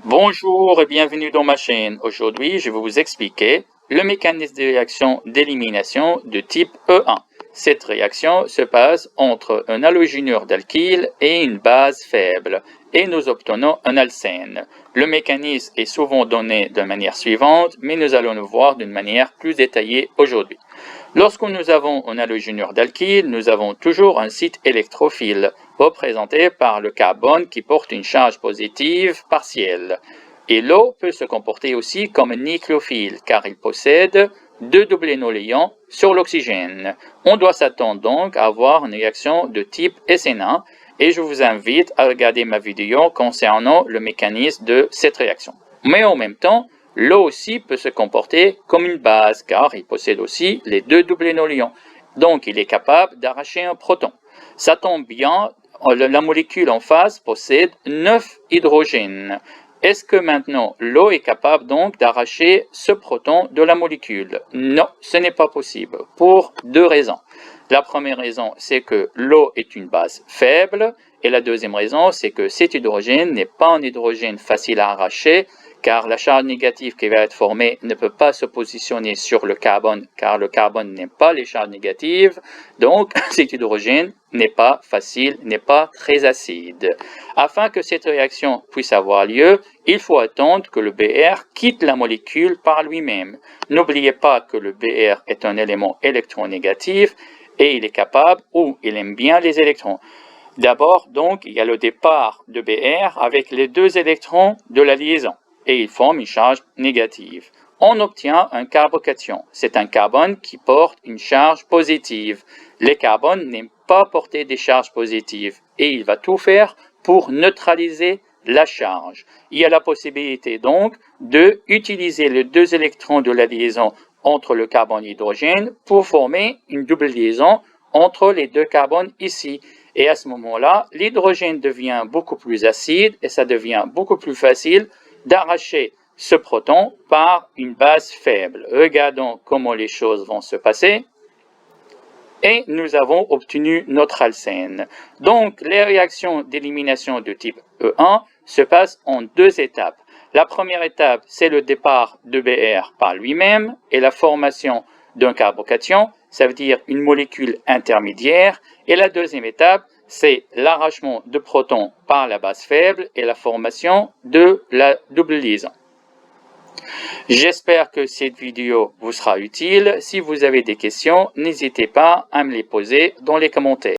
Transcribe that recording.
Bonjour et bienvenue dans ma chaîne. Aujourd'hui, je vais vous expliquer le mécanisme de réaction d'élimination de type E1. Cette réaction se passe entre un halogénure d'alkyle et une base faible et nous obtenons un alcène. Le mécanisme est souvent donné de manière suivante, mais nous allons le voir d'une manière plus détaillée aujourd'hui. Lorsque nous avons un halogénure d'alkyle, nous avons toujours un site électrophile, représenté par le carbone qui porte une charge positive partielle. Et l'eau peut se comporter aussi comme un nucléophile, car il possède deux doublés non-liants sur l'oxygène. On doit s'attendre donc à avoir une réaction de type SN1, et je vous invite à regarder ma vidéo concernant le mécanisme de cette réaction. Mais en même temps, l'eau aussi peut se comporter comme une base, car il possède aussi les deux doublés non-liants. Donc, il est capable d'arracher un proton. Ça tombe bien, la molécule en face possède 9 hydrogènes. Est-ce que maintenant l'eau est capable donc d'arracher ce proton de la molécule? Non, ce n'est pas possible, pour deux raisons. La première raison, c'est que l'eau est une base faible, et la deuxième raison, c'est que cet hydrogène n'est pas un hydrogène facile à arracher, car la charge négative qui va être formée ne peut pas se positionner sur le carbone, car le carbone n'aime pas les charges négatives, donc cet hydrogène n'est pas facile, n'est pas très acide. Afin que cette réaction puisse avoir lieu, il faut attendre que le Br quitte la molécule par lui-même. N'oubliez pas que le Br est un élément électronégatif et il est capable ou il aime bien les électrons. D'abord, donc, il y a le départ de Br avec les deux électrons de la liaison et il forme une charge négative. On obtient un carbocation. C'est un carbone qui porte une charge positive. Les carbones n'aiment pas porter des charges positives et il va tout faire pour neutraliser la charge. Il y a la possibilité donc d'utiliser les deux électrons de la liaison entre le carbone et l'hydrogène pour former une double liaison entre les deux carbones ici. Et à ce moment-là, l'hydrogène devient beaucoup plus acide et ça devient beaucoup plus facile d'arracher ce proton par une base faible. Regardons comment les choses vont se passer. Et nous avons obtenu notre alcène. Donc, les réactions d'élimination de type E1 se passent en deux étapes. La première étape, c'est le départ de Br par lui-même et la formation d'un carbocation, ça veut dire une molécule intermédiaire. Et la deuxième étape, c'est l'arrachement de protons par la base faible et la formation de la double liaison. J'espère que cette vidéo vous sera utile. Si vous avez des questions, n'hésitez pas à me les poser dans les commentaires.